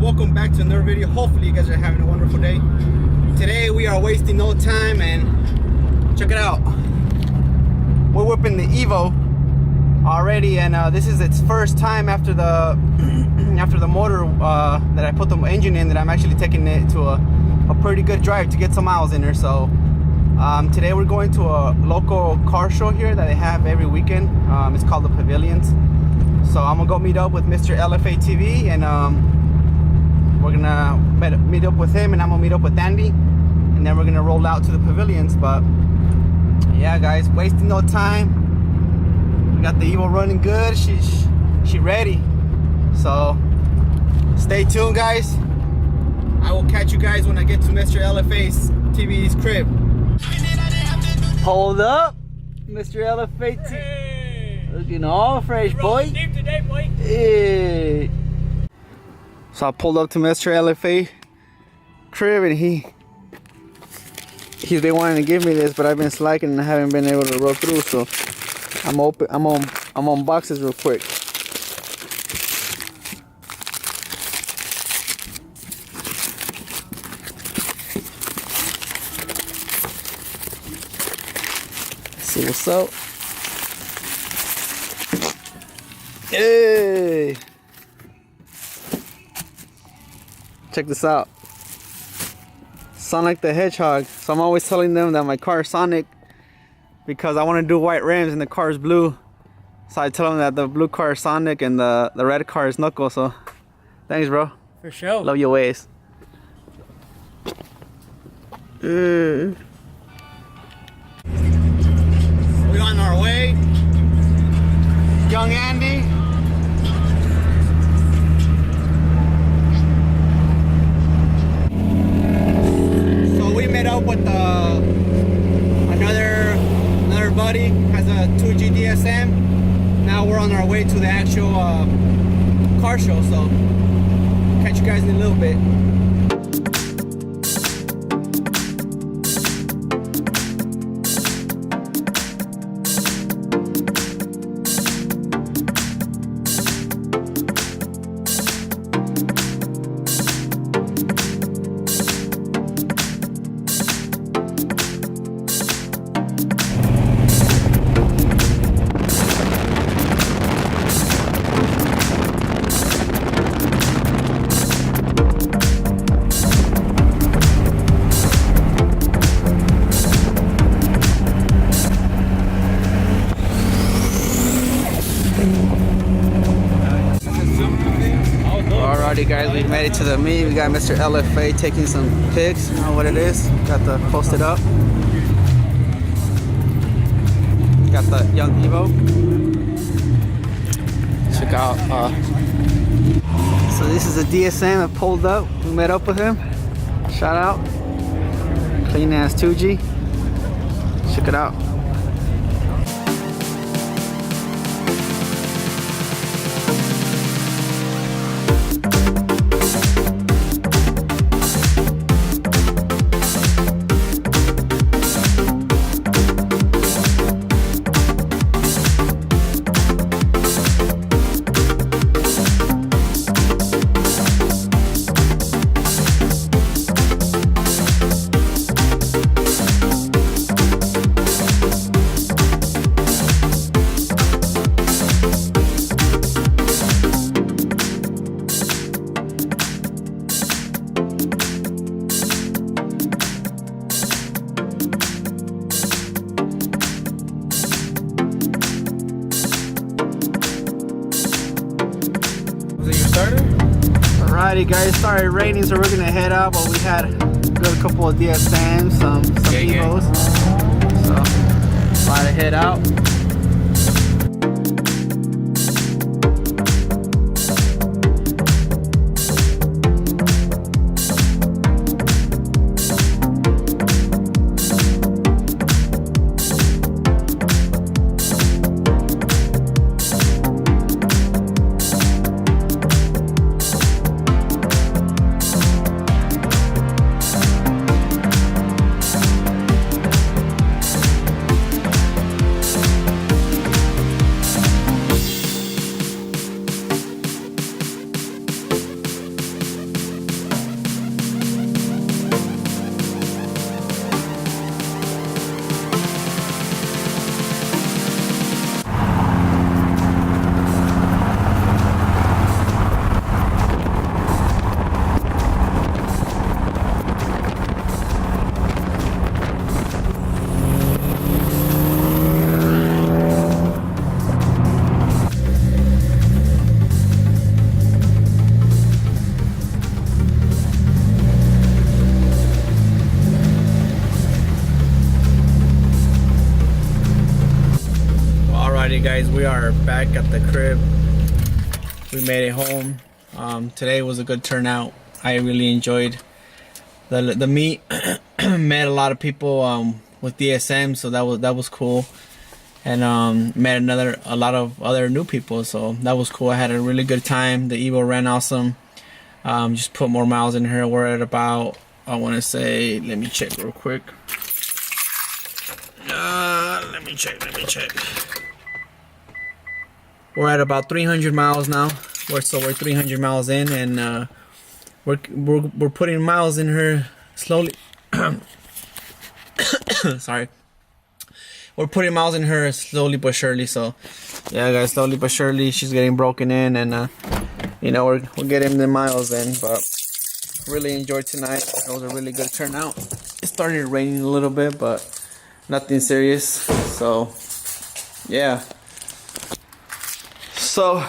welcome back to another video. Hopefully you guys are having a wonderful day. Today we are wasting no time, and check it out, we're whipping the Evo already, and this is its first time after the after the motor that I put the engine in, that I'm actually taking it to a pretty good drive to get some miles in there. So today we're going to a local car show here that they have every weekend. It's called the Pavilions. So I'm gonna go meet up with Mr. LFA TV, and we're gonna meet up with him, and I'm gonna meet up with Andy, and then we're gonna roll out to the Pavilions. But yeah, guys, wasting no time. We got the Evo running good. She's ready. So stay tuned, guys. I will catch you guys when I get to Mr. LFA's TV's crib. Hold up, Mr. LFA TV. Hey. Looking all fresh, boy. Deep today, boy. Hey. So I pulled up to Mr. LFA crib, and he's been wanting to give me this, but I've been slacking and I haven't been able to roll through. So I'm on boxes real quick. See what's up. Hey, check this out. Sonic the Hedgehog. So I'm always telling them that my car is Sonic because I want to do white rims and the car is blue. So I tell them that the blue car is Sonic and the red car is Knuckles. So thanks, bro. For sure. Love your ways. We're on our way. Young Andy. So we met up with another buddy, has a 2G DSM. Now we're on our way to the actual car show. So catch you guys in a little bit. Alrighty, guys, we made it to the meet. We got Mr. LFA taking some pics. You know what it is. Got the posted up. Got the young Evo. Check out. So this is a DSM that pulled up. We met up with him. Shout out. Clean ass 2G. Check it out. Alrighty, guys, started raining, so we're gonna head out, but we had a good couple of DSMs, some Evos, so about to head out. guys, we are back at the crib. We made it home. Today was a good turnout. I really enjoyed the meet. Met a lot of people with DSM, so that was cool. And met a lot of other new people, so that was cool. I had a really good time. The Evo ran awesome. Just put more miles in here. We're at about, I want to say, let me check real quick. Let me check. We're at about 300 miles now. We're 300 miles in, and we're putting miles in her slowly. Sorry. We're putting miles in her slowly but surely. So yeah, guys, slowly but surely she's getting broken in, and you know, we're getting the miles in. But really enjoyed tonight. It was a really good turnout. It started raining a little bit, but nothing serious. So yeah. So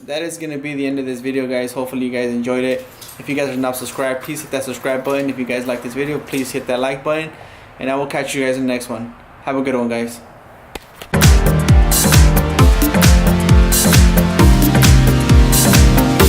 that is gonna be the end of this video, guys. Hopefully you guys enjoyed it. If you guys are not subscribed, please hit that subscribe button. If you guys like this video, please hit that like button, and I will catch you guys in the next one. Have a good one, guys.